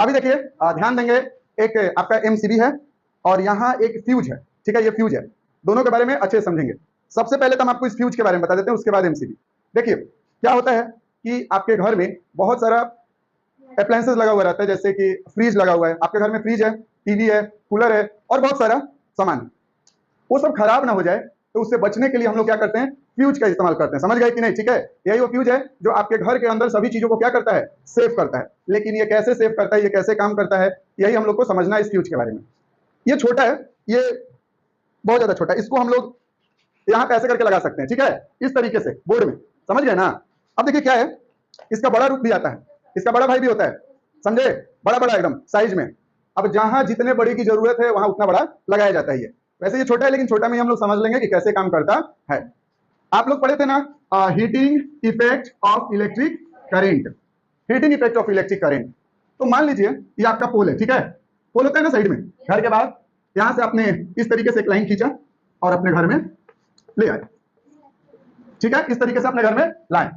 अभी देखिए ध्यान देंगे, एक आपका एमसीबी है और यहाँ एक फ्यूज है, ठीक है, ये फ्यूज है। दोनों के बारे में अच्छे से समझेंगे। सबसे पहले तो हम आपको इस फ्यूज के बारे में बता देते हैं, उसके बाद एमसीबी। देखिए क्या होता है कि आपके घर में बहुत सारा अप्लायंसेस लगा हुआ रहता है, जैसे कि फ्रिज लगा हुआ है, आपके घर में फ्रिज है, टीवी है, कूलर है और बहुत सारा सामान है। वो सब खराब ना हो जाए तो उससे बचने के लिए हम लोग क्या करते हैं, फ्यूज का इस्तेमाल करते हैं। समझ गए कि नहीं? ठीक है, यही वो फ्यूज है जो आपके घर के अंदर सभी चीजों को क्या करता है, सेव करता है। लेकिन ये कैसे सेव करता है, ये कैसे काम करता है, यही हम लोग को समझना है इस फ्यूज के बारे में। ये छोटा है, ये बहुत ज्यादा छोटा है, इसको हम लोग यहाँ पे ऐसे करके लगा सकते हैं, ठीक है, इस तरीके से बोर्ड में। समझ गए ना? अब देखिए क्या है, इसका बड़ा रूप भी आता है, इसका बड़ा भाई भी होता है, समझे, बड़ा बड़ा एकदम साइज में। अब जहां जितने बड़े की जरूरत है वहां उतना बड़ा लगाया जाता है। ये वैसे ये छोटा है, लेकिन छोटा में हम लोग समझ लेंगे कि कैसे काम करता है। आप लोग पढ़े थे ना heating effect of electric current, heating effect of electric current. तो मान लीजिए ये आपका पोल है, ठीक है, पोल होता है ना साइड में घर के बाद, यहां से आपने इस तरीके से एक लाइन खींचा और अपने घर में ले आए, ठीक है, इस तरीके से अपने घर में लाए।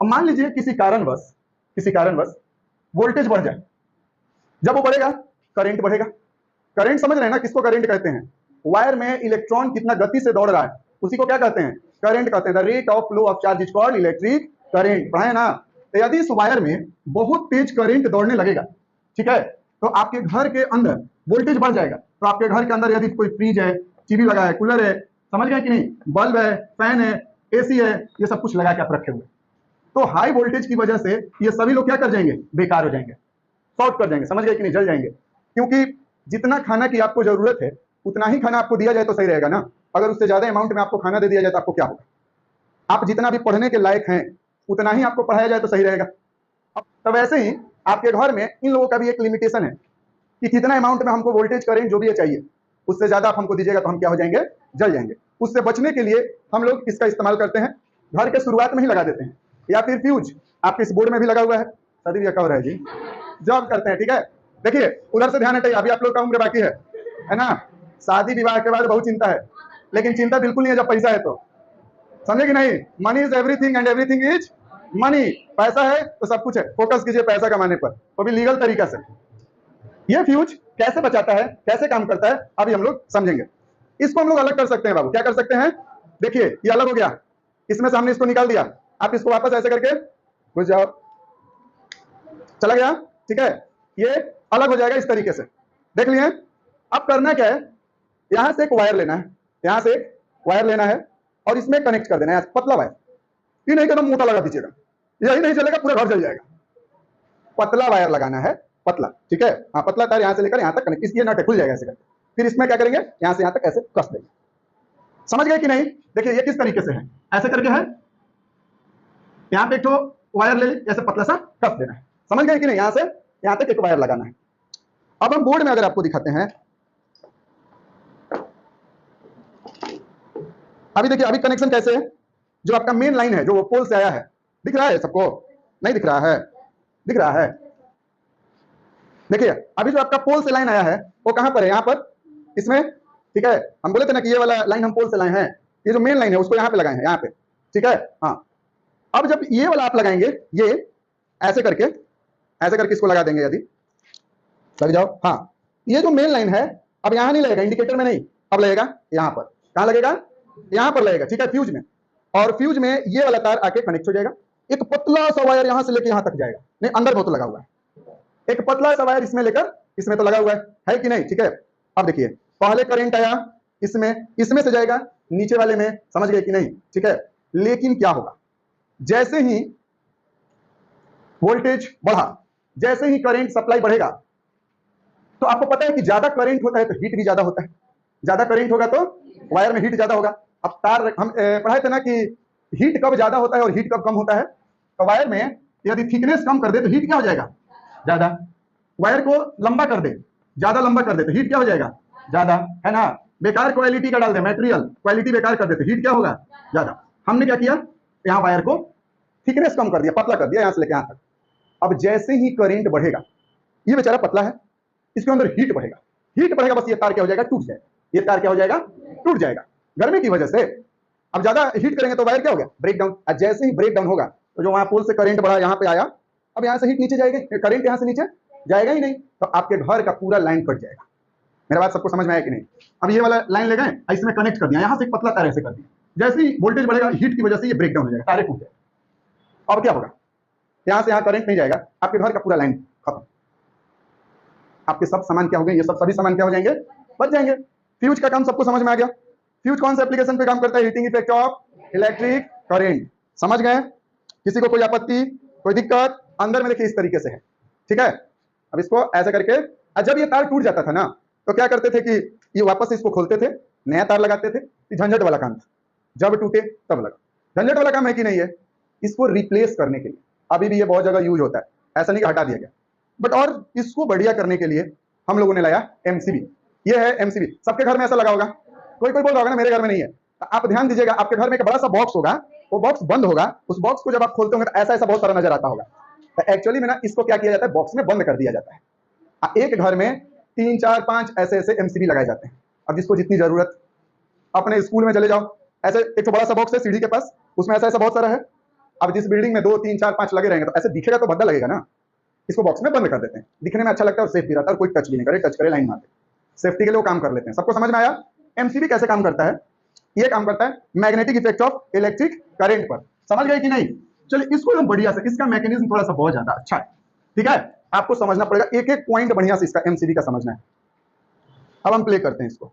अब मान लीजिए किसी कारणवश वोल्टेज बढ़ जाए। जब वो बढ़ेगा करंट बढ़ेगा। करंट समझ रहे हैं ना, किसको करंट कहते हैं? वायर में इलेक्ट्रॉन कितना गति से दौड़ रहा है उसी को क्या कहते हैं, करंट कहते हैं। The rate of flow of charge is called electric current, पढ़ा है ना? तो यदि इस वायर में बहुत तेज करंट दौड़ने लगेगा, ठीक है, तो आपके घर के अंदर वोल्टेज बढ़ जाएगा। तो आपके घर के अंदर यदि कोई फ्रिज है, टीवी लगा है, कूलर है, समझ गए कि नहीं, बल्ब है, फैन है, एसी है, ये सब कुछ लगा के आप रखे हुए, तो हाई वोल्टेज की वजह से ये सभी लोग क्या कर जाएंगे, बेकार हो जाएंगे, शॉर्ट कर जाएंगे, समझ गए कि नहीं, जल जाएंगे। क्योंकि जितना खाना की आपको जरूरत है उतना ही खाना आपको दिया जाए तो सही रहेगा ना। अगर उससे ज्यादा अमाउंट में आपको खाना दे दिया जाए तो आपको क्या होगा? आप जितना भी पढ़ने के लायक हैं उतना ही आपको पढ़ाया जाए तो सही रहेगा। तो वैसे ही आपके घर में इन लोगों का भी एक लिमिटेशन है कि कितना अमाउंट में हमको वोल्टेज करेंट जो भी चाहिए, उससे ज्यादा आप हमको दीजिएगा तो हम क्या हो जाएंगे, जल जाएंगे। उससे बचने के लिए हम लोग इसका इस्तेमाल करते हैं, घर के शुरुआत में ही लगा देते हैं, या फिर फ्यूज आपके इस बोर्ड में भी लगा हुआ है। शादी ब्याह का हो रहा है जी, जॉब करते हैं, ठीक है। देखिए उधर से ध्यान हटाइए, अभी आप लोग का उम्र बाकी है ना। शादी विवाह के बाद बहुत चिंता है, लेकिन चिंता बिल्कुल नहीं है जब पैसा है तो, समझे कि नहीं? Money is everything and everything is money. पैसा है तो सब कुछ है, फोकस कीजिए पैसा कमाने पर, वो भी लीगल तरीका से। ये फ्यूज कैसे बचाता है, कैसे काम करता है, अभी हम लोग समझेंगे। इसको हम लोग अलग कर सकते हैं बाबू, क्या कर सकते हैं? देखिए ये अलग हो गया, इसमें से हमने इसको निकाल दिया, आप इसको वापस ऐसे करके घुस जाओ, चला गया, ठीक है, ये अलग हो जाएगा इस तरीके से, देख लिए। अब करना क्या है, यहां से एक वायर लेना है, यहां से एक वायर लेना है और इसमें कनेक्ट कर देना है, पतला वायर, ये नहीं एकदम मोटा लगा दीजिएगा, यही नहीं चलेगा, पूरा घर जल जाएगा। पतला वायर लगाना है, पतला, ठीक है, हाँ पतला तार यहां से लेकर यहां तक कनेक्ट, इसलिए नट खुल जाएगा ऐसे करके। फिर इसमें क्या करेंगे, यहां से यहां तक ऐसे कस देंगे। समझ गए कि नहीं? देखिए ये किस तरीके से है, ऐसे करके है, यहां पे एक तो वायर ले ऐसे पतला सा कस देना है, समझ गए कि नहीं? यहां से यहां तक एक वायर लगाना है। अब हम बोर्ड में अगर आपको दिखाते हैं, अभी देखिए अभी कनेक्शन कैसे है, जो आपका मेन लाइन है जो वो पोल से आया है, दिख रहा है सबको? नहीं दिख रहा है? दिख रहा है? देखिए अभी जो आपका पोल से लाइन आया है वो कहां पर है, यहां पर, इसमें, ठीक है। हम बोले थे ना कि ये वाला लाइन हम पोल से लाए हैं, ये जो मेन लाइन है उसको यहां पे लगाए हैं, यहां पे, ठीक है, हाँ। अब जब ये वाला आप लगाएंगे, ये ऐसे करके इसको लगा देंगे, यदि लग जाओ, हाँ, ये जो मेन लाइन है अब यहां नहीं लगेगा, इंडिकेटर में नहीं, अब लगेगा यहां पर। कहां लगेगा? यहां पर लगेगा, ठीक है, फ्यूज में। और फ्यूज में ये वाला तार आके कनेक्ट हो जाएगा, एक पतला सा वायर यहां से लेके यहां तक जाएगा, नहीं अंदर में तो लगा हुआ है, एक पतला सा वायर इसमें लेकर इसमें तो लगा हुआ है कि नहीं, ठीक है। अब देखिए पहले करंट आया इसमें से जाएगा नीचे वाले में, समझ गए कि नहीं, ठीक है। लेकिन क्या होगा, जैसे ही वोल्टेज बढ़ा, जैसे ही करंट सप्लाई बढ़ेगा, तो आपको पता है कि ज्यादा करंट होता है तो हीट भी ज्यादा होता है, ज्यादा करंट होगा तो वायर में हीट ज्यादा होगा। अब तार हम पढ़ाए थे ना कि हीट कब ज्यादा होता है और हीट कब कम होता है। तो वायर में यदि थिकनेस कम कर दे तो हीट क्या हो जाएगा, ज्यादा। वायर को लंबा कर दे, ज्यादा लंबा कर दे तो हीट क्या हो जाएगा, ज्यादा, है ना। बेकार क्वालिटी का डाल दे, मटेरियल क्वालिटी बेकार कर दे तो हीट क्या होगा, ज्यादा। हमने क्या किया, यहाँ वायर को थिकनेस कम कर दिया, पतला कर दिया, यहां से लेके यहां तक। अब जैसे ही करंट बढ़ेगा, ये बेचारा पतला है, इसके अंदर हीट बढ़ेगा, बस ये तार क्या हो जाएगा, टूट जाएगा, ये तार क्या हो जाएगा, टूट जाएगा, गर्मी की वजह से। अब ज्यादा हीट करेंगे तो वायर क्या हो गया, ब्रेक डाउन। जैसे ही ब्रेक डाउन होगा तो जो वहां पोल से करंट बढ़ा यहाँ पे आया, अब यहाँ से हीट नीचे जाएगी, करंट यहाँ से नीचे जाएगा ही नहीं, तो आपके घर का पूरा लाइन कट जाएगा। मेरा बात सबको समझ में आया कि नहीं? अब ये वाला लाइन ले गए, इसमें कनेक्ट कर दिया, यहाँ से एक पतला तार ऐसे कर दिया, जैसे ही वोल्टेज बढ़ेगा हीट की वजह से ये ब्रेक डाउन हो जाएगा, तारे टूट जाएगा। अब क्या होगा? यहाँ से यहाँ करंट नहीं जाएगा, आपके घर का पूरा लाइन खत्म। आपके सब सामान क्या हो गए? ये सब सभी सामान क्या हो जाएंगे? बच जाएंगे। फ्यूज का काम सबको समझ में आ गया। फ्यूज कौन सा एप्लीकेशन पे काम करता है? Heating effect of electric current. समझ गए? किसी को कोई आपत्ति, कोई दिक्कत? अंदर में देखिए इस तरीके से है, ठीक है। अब इसको ऐसा करके, जब ये तार टूट जाता था ना, तो क्या करते थे कि ये वापस इसको खोलते थे, नया तार लगाते थे। झंझट वाला काम था, जब टूटे तब लगा। झंझट वाला काम है कि नहीं है? इसको रिप्लेस करने के लिए अभी भी ये बहुत जगह यूज होता है, ऐसा नहीं कि हटा दिया गया, बट और इसको बढ़िया करने के लिए हम लोगों ने लाया एमसीबी। ये है एमसीबी। सबके घर में ऐसा लगा होगा। कोई कोई बोल रहा होगा ना मेरे घर में नहीं है, तो आप ध्यान दीजिएगा, आपके घर में एक बड़ा सा बॉक्स होगा, वो बॉक्स बंद होगा, उस बॉक्स को जब आप खोलते होंगे तो ऐसा ऐसा बहुत सारा नजर आता होगा। तो एक्चुअली में ना इसको क्या किया जाता है, बॉक्स में बंद कर दिया जाता है। एक घर में 3 4 5 ऐसे ऐसे एमसीबी लगाए जाते हैं। अब जिसको जितनी जरूरत, अपने स्कूल में चले जाओ, ऐसे एक बड़ा सा बॉक्स है सीढ़ी के पास, उसमें ऐसा ऐसा बहुत सारा है। अब जिस बिल्डिंग में 2 3 4 5 लगे रहेंगे तो ऐसे दिखेगा तो भद्दा लगेगा ना, इसको बॉक्स में बंद कर देते हैं, दिखने में अच्छा लगता है और सेफ भी रहता है, और कोई टच भी नहीं करे, टच करे लाइन मारते, सेफ्टी के लिए वो काम कर लेते हैं। सबको समझ में आया एमसीबी कैसे काम करता है? ये काम करता है magnetic effect of electric current पर। समझ गए कि नहीं? चलिए इसको हम बढ़िया से, इसका मैकेनिज्म थोड़ा सा बहुत ज्यादा अच्छा है, ठीक है, आपको समझना पड़ेगा, एक एक पॉइंट बढ़िया से इसका एमसीबी का समझना है। अब हम प्ले करते हैं इसको।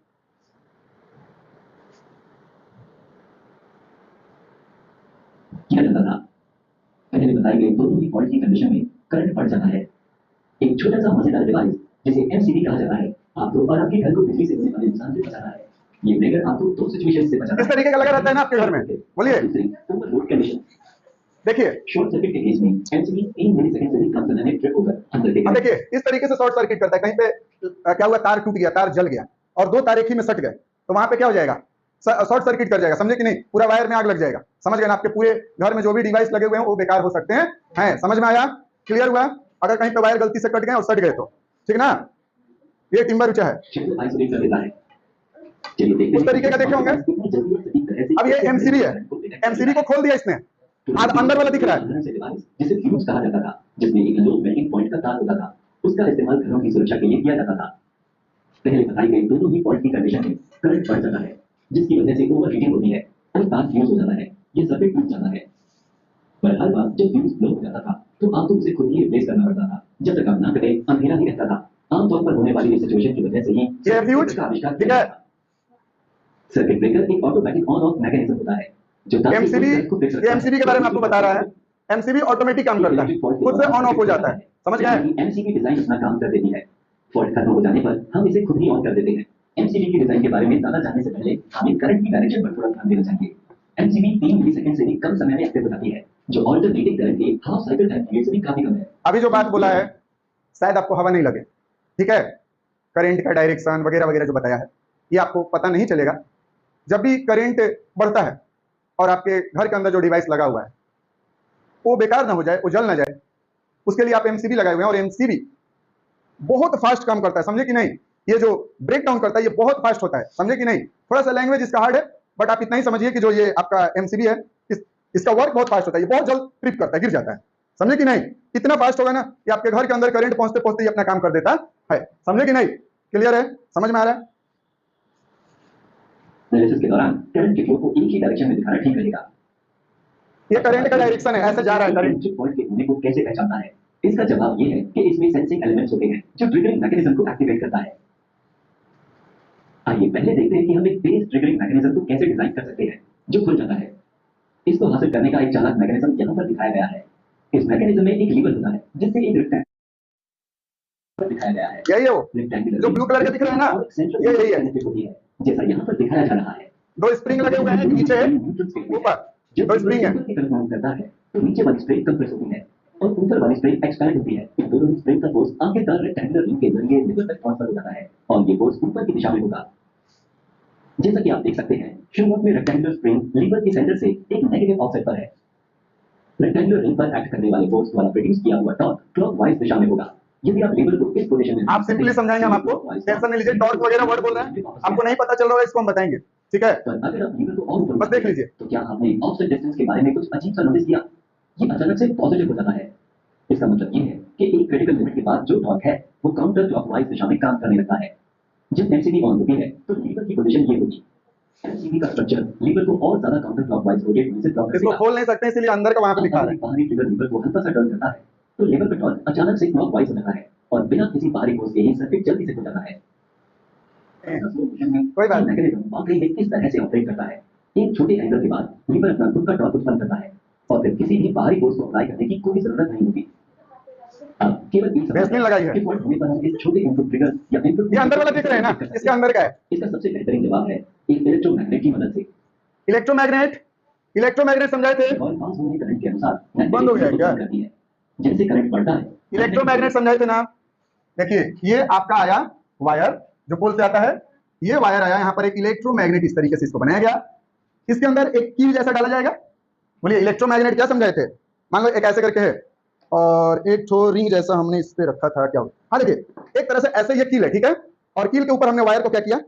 क्या लगता था? पहले बताई गई दोनों ही फॉल्ट की कंडीशन में करंट बढ़ जाता है। एक छोटा सा मजेदार डिवाइस जिसे एमसीबी कहा जाता है, आपको और आपके घर को बिजली से होने वाले नुकसान से बचाता है। ये ब्रेकर आपको दो सिचुएशन से बचाता है। इस तरीके का लगा रहता है ना आपके घर में, बोलिए। ओवरलोड कंडीशन, देखिए शॉर्ट सर्किट के केस में एमसीबी 3 मिलीसेकंड से भी कम समय में ट्रिप होकर अंदर अब देखिए इस तरीके से शॉर्ट सर्किट करता है। कहीं पे क्या हुआ, तार टूट गया, तार जल गया और 2 तार एक ही में सट गए, तो वहां पे क्या हो जाएगा, शॉर्ट सर्किट कर जाएगा। समझे कि नहीं? पूरा वायर में आग लग जाएगा। समझ गए ना? आपके पूरे घर में जो भी डिवाइस लगे हुए हैं वो बेकार हो सकते हैं। समझ में आया? क्लियर हुआ? अगर कहीं पे वायर गलती से कट गए और सट गए तो ठीक ना, ये टिम्बर ऊंचा है, आइसोलेट कर देता है। चलिए देखते हैं उस तरीके का देखे होंगे। अब ये एमसीबी है, एमसीबी को खोल दिया इसने, आज अंदर वाला दिख रहा है, जिसे फ्यूज कहा जाता था, जिसमें एक लो मेल्टिंग पॉइंट का तार होता था। उसका इस्तेमाल घरों की सुरक्षा के लिए किया जाता था। पहले बताई गई दोनों ही फॉल्ट की कंडीशन में करंट बढ़ जाता है, जिसकी वजह से ओवर हीटिंग होती है और तार फ्यूज हो जाता है, ये सर्किट टूट जाता है। पर हर बार जब फ्यूज ब्लो हो जाता था तो आपको उसे खुद ही रिप्लेस करना पड़ता था। जब तक आप ना करें अंधेरा ही रहता था। आमतौर पर होने वाली इस सिचुएशन की वजह से ही ये फ्यूज का आविष्कार ठीक है। सर्किट ब्रेकर एक ऑटोमेटिक ऑन ऑफ मैकेनिज्म होता है जो एमसीबी, ये एमसीबी के बारे में आपको बता रहा है। एमसीबी ऑटोमेटिक काम करता है, खुद से ऑन ऑफ हो जाता है। समझ गए? एमसीबी डिजाइन अपना काम कर देती है। फॉल्ट खत्म हो जाने पर हम इसे खुद ही ऑन कर देते हैं। एमसीबी की डिजाइन के बारे में ज्यादा जानने से पहले हमें करंट की डायरेक्शन पर थोड़ा ध्यान देना चाहिए। एमसीबी 3 मिलीसेकंड से भी कम समय में एक्टिव हो जाती है, जो अल्टरनेटिंग करंट के हाफ साइकिल टाइम पीरियड से भी काफी कम है। अभी जो बात बोला है शायद आपको हवा नहीं लगे, ठीक है, करंट का डायरेक्शन वगैरह वगैरह जो बताया है ये आपको पता नहीं चलेगा। जब भी करंट बढ़ता है और आपके घर के अंदर जो डिवाइस लगा हुआ है वो बेकार ना हो जाए, वो जल ना जाए, उसके लिए आप एमसीबी लगाए हुए हैं। और एमसीबी बहुत फास्ट काम करता है, समझे कि नहीं? ये जो ब्रेक डाउन करता है ये बहुत फास्ट होता है, समझे कि नहीं? थोड़ा सा लैंग्वेज इसका हार्ड है, बट आप इतना ही समझिए कि जो ये आपका एमसीबी है इसका वर्क बहुत फास्ट होता है, ये बहुत जल्द ट्रिप करता है, गिर जाता है। समझे कि नहीं? इतना फास्ट होगा ना कि आपके घर के अंदर करंट पहुंचते पहुंचते ही अपना काम कर देता है। समझे कि नहीं? क्लियर है? समझ में आ रहा है? एनालिसिस के दौरान करंट के फ्लो को एक ही डायरेक्शन में दिखाना ठीक रहेगा। ये करंट का डायरेक्शन है, ऐसे जा रहा है करंट। पॉइंट के होने को कैसे पहचानता है? इसका जवाब ये है कि इसमें सेंसिंग एलिमेंट्स होते हैं जो ट्रिगरिंग मैकेनिज्म को एक्टिवेट करता है। आइए पहले देखते हैं कि हम एक तेज ट्रिगरिंग मैकेनिज्म को कैसे डिजाइन कर सकते हैं जो खुल जाता है। इसको हासिल करने का एक चालाक मैकेनिज्म यहाँ पर दिखाया गया है। इस मैकेनिज्म में एक लीवर होता है जिससे एक रेक्टेंगल दिखाया गया है। यही है वो जो ब्लू कलर का दिख रहा है ना, ये यही है जैसा यहाँ पर दिखाया जा रहा है। 2 स्प्रिंग लगे हुए हैं, नीचे है, ऊपर 2 स्प्रिंग है। करता है तो नीचे वाली स्प्रिंग कंप्रेस होती है और ऊपर वाली स्प्रिंग एक्सपैंड होती है। इन दोनों स्प्रिंग का फोर्स आखिरकार रेक्टेंगुलर रिंग के जरिए लिवर तक ट्रांसफर हो जाता है और ये फोर्स ऊपर की दिशा में होगा। जैसा कि आप देख सकते हैं शुरुआत में रेक्टेंगुलर स्प्रिंग लीवर के सेंटर से एक नेगेटिव ऑफसेट पर है। रेक्टेंगुलर रिंग पर एक्ट करने वाले फोर्स द्वारा प्रोड्यूस किया हुआ टॉर्क क्लॉकवाइज दिशा में होगा। यदि आप लीवर को इस पोजीशन में आप सिंपली समझाएंगे, हम आपको टेंशन नहीं लीजिए। टॉर्क वगैरह वर्ड बोल रहे हैं, आपको नहीं पता चल रहा है, इसको हम बताएंगे, ठीक है? अगर आप लीवर को और ऊपर बस देख लीजिए। तो क्या आपने ऑफसेट डिस्टेंस के बारे में कुछ अजीब सा नोटिस किया? ये अचानक से पॉजिटिव हो जाता है। इसका मतलब ये है कि एक क्रिटिकल लिमिट के बाद जो टॉर्क है वो काउंटर क्लॉकवाइज दिशा में काम करने लगता है। जब एमसीबी ऑन होती है तो लीवर की पोजीशन ये होगी। एमसीबी का स्ट्रक्चर लीवर को और ज्यादा काउंटर क्लॉकवाइज रोटेट होने से ब्लॉक कर इसको देगा। खोल नहीं सकते इसलिए अंदर का वहां पे दिखा रहा है। बाहरी ट्रिगर लीवर को हल्का सा टर्न करता है तो लीवर का टॉर्क अचानक से क्लॉकवाइज हो जाता है और बिना किसी बाहरी फोर्स के ही सर्किट जल्दी से खुल जाता है। कोई बात नहीं। मैकेनिज्म वाकई में किस तरह से ऑपरेट करता है। एक छोटे एंगल के बाद लीवर अपना खुद का टॉर्क उत्पन्न करता है और फिर किसी भी बाहरी फोर्स को अप्लाई करने की कोई जरूरत नहीं होती। अब केवल एक वैसलीन लगाई है। कि फॉल्ट होने पर हम इस छोटे इनपुट ट्रिगर या इनपुट ये अंदर वाला दिख रहा है ना, इसके अंदर का है। इसका सबसे बेहतरीन जवाब है एक इलेक्ट्रोमैग्नेट की मदद से। इलेक्ट्रोमैग्नेट, इलेक्ट्रोमैग्नेट समझाए थे। कॉइल पास होने करंट के अनुसार बंद हो गया क्या? करती है। जैसे करंट बढ़ता है इलेक्ट्रोमैग्नेट समझाए थे ना। देखिए ये आपका आया वायर जो पोल से आता है, ये वायर आया यहाँ पर एक इलेक्ट्रोमैग्नेट, इस तरीके से इसको बनाया गया। इसके अंदर एक कील जैसा डाला जाएगा। बोलिए इलेक्ट्रोमैग्नेट क्या समझाए थे? मान लो एक ऐसे करके है और एक ठो रिंग जैसा हमने इस पे रखा था, क्या हो? हाँ देखिए एक तरह से ऐसे ये कील है, ठीक है, और कील के ऊपर हमने वायर को क्या किया,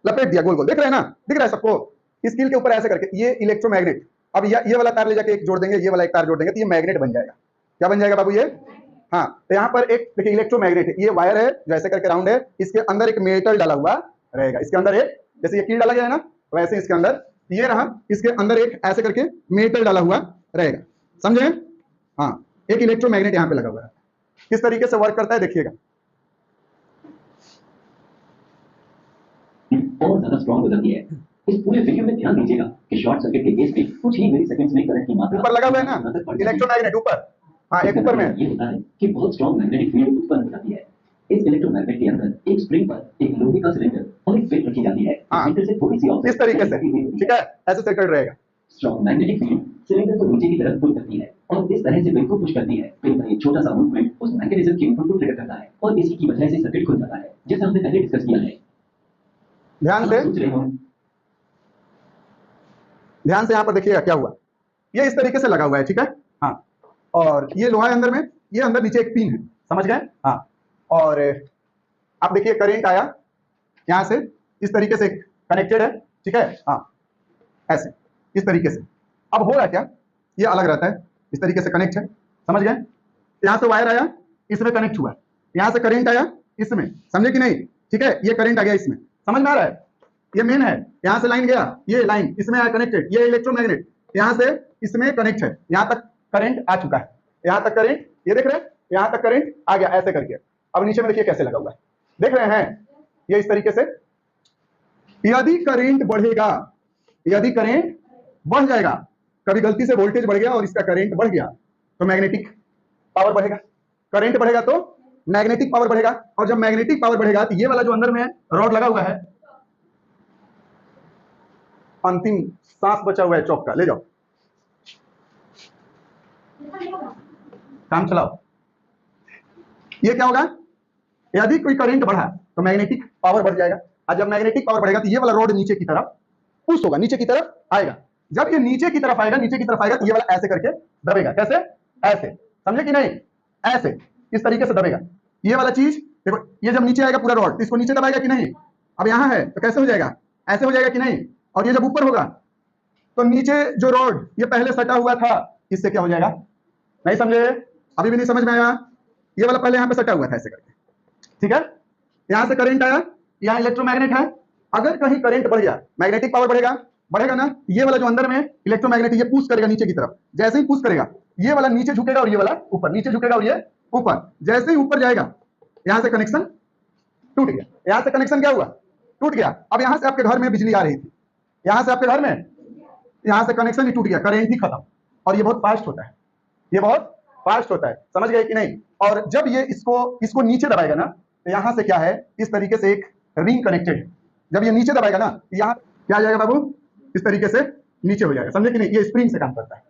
लपेट दिया गोल गोल। देख रहे हैं ना, दिख रहा है सबको? इस कील के ऊपर ऐसे करके ये इलेक्ट्रोमैग्नेट। अब ये वाला तार ले जाके एक जोड़ देंगे, ये वाला एक तार जोड़ देंगे तो ये मैग्नेट बन जाएगा। क्या बन जाएगा बाबू ये? हाँ, तो यहाँ पर एक देखिए इलेक्ट्रोमैग्नेट है, ये वायर है जो ऐसे करके राउंड है, इसके अंदर एक मेटल डाला हुआ रहेगा। इसके अंदर एक जैसे ये कील डाला गया है ना, वैसे इसके अंदर ये रहा, इसके अंदर एक ऐसे करके मेटल डाला हुआ रहेगा। समझे? हाँ, एक इलेक्ट्रोमैग्नेट यहाँ पे लगा हुआ है। किस तरीके से वर्क करता है देखिएगा। और ज्यादा स्ट्रांग हो जाती है। इस पूरे वीडियो में ध्यान दीजिएगा कि शॉर्ट सर्किट के केस में कुछ ही मिलीसेकंड्स में करंट की मात्रा ऊपर लगा हुआ है ना इलेक्ट्रोमैग्नेट, ऊपर। हाँ, एक ऊपर में है। ये होता है कि बहुत स्ट्रांग मैग्नेटिक फील्ड उत्पन्न हो जाती है। इस इलेक्ट्रोमैग्नेट के अंदर एक स्प्रिंग पर एक लोहे का सिलेंडर और एक प्लेट रखी जाती है। हाँ, सिलेंडर से थोड़ी सी इस तरीके से, ठीक है, ऐसे सर्किट रहेगा। स्ट्रांग मैग्नेटिक फील्ड सिलेंडर को नीचे की तरफ पुल करती है और इस तरह से पिन को पुश करती है। पिन का एक छोटा सा मूवमेंट उस मैकेनिज्म के इनपुट को ट्रिगर करता है और इसी की वजह से सर्किट खुल जाता है, जैसा हमने पहले डिस्कस किया है। ध्यान से यहाँ पर देखिएगा क्या हुआ। ये इस तरीके से लगा हुआ है, ठीक है। हाँ, और ये लोहा है अंदर में, ये अंदर नीचे एक पिन है, समझ गए? हाँ, और आप देखिए करंट आया यहाँ से, इस तरीके से कनेक्टेड है, ठीक है। हाँ, ऐसे इस तरीके से। अब हो रहा क्या, ये अलग रहता है, इस तरीके से कनेक्ट है, समझ गए? यहाँ से वायर आया, इसमें कनेक्ट हुआ, यहाँ से करंट आया इसमें, समझे कि नहीं? ठीक है, ये करंट आ गया इसमें, समझ में आ रहा है? ये मेन है, यहाँ से लाइन गया, ये लाइन इसमें आया कनेक्टेड, ये इलेक्ट्रोमैग्नेट यहाँ से इसमें कनेक्ट है, यहाँ तक करंट आ चुका है, यहाँ तक करंट, ये देख रहे हैं, यहाँ तक करंट आ गया ऐसे करके। अब नीचे में देखिए कैसे लगा हुआ है, देख रहे हैं? ये इस तरीके से। यदि करंट बढ़ेगा, यदि करंट बढ़ जाएगा, कभी गलती से वोल्टेज बढ़ गया और इसका करंट बढ़ गया तो मैग्नेटिक पावर बढ़ेगा। करंट बढ़ेगा तो मैग्नेटिक पावर बढ़ेगा, और जब मैग्नेटिक पावर बढ़ेगा तो ये वाला जो अंदर में रॉड लगा हुआ है, अंतिम सांस बचा हुआ है चौक का, ले जाओ, काम चलाओ। ये क्या होगा, यदि कोई करंट बढ़ा तो मैग्नेटिक पावर बढ़ जाएगा, और जब मैग्नेटिक पावर बढ़ेगा तो ये वाला रॉड नीचे की तरफ पुश होगा, नीचे की तरफ आएगा। जब ये नीचे की तरफ आएगा, नीचे की तरफ आएगा तो ये वाला ऐसे करके दबेगा। कैसे? ऐसे, समझे कि नहीं? ऐसे, इस तरीके से दबेगा। ये वाला चीज देखो, ये जब नीचे आएगा पूरा रॉड तो इसको नीचे दबाएगा कि नहीं? अब यहाँ है तो कैसे हो जाएगा, ऐसे हो जाएगा कि नहीं? और ये जब ऊपर होगा तो नीचे जो रॉड ये पहले सटा हुआ था, इससे क्या हो जाएगा? नहीं समझे? अभी भी नहीं समझ में आया? ये वाला पहले यहाँ पे सटा हुआ था ऐसे करके, ठीक है। यहाँ से करंट आया, यहाँ इलेक्ट्रोमैग्नेट है, अगर कहीं करंट बढ़ गया, मैग्नेटिक पावर बढ़ेगा ना, ये वाला जो अंदर में इलेक्ट्रोमैग्नेट ये पुश करेगा नीचे की तरफ। जैसे ही पुश करेगा ये वाला नीचे झुकेगा और ये वाला ऊपर, नीचे झुकेगा और ये ऊपर। जैसे ही ऊपर जाएगा यहाँ से कनेक्शन टूट गया, यहाँ से कनेक्शन क्या हुआ, टूट गया। अब यहाँ से आपके घर में बिजली आ रही थी, यहाँ से आपके घर में, यहाँ से कनेक्शन ही टूट गया, करंट ही खत्म। और ये बहुत फास्ट होता है, ये बहुत फास्ट होता है, समझ गए कि नहीं? और जब ये इसको नीचे दबाएगा ना तो यहाँ से क्या है, इस तरीके से एक रिंग कनेक्टेड है। जब ये नीचे दबाएगा ना, यहाँ क्या आ जाएगा बाबू, इस तरीके से नीचे हो जाएगा, समझे कि नहीं? ये स्प्रिंग से काम करता है।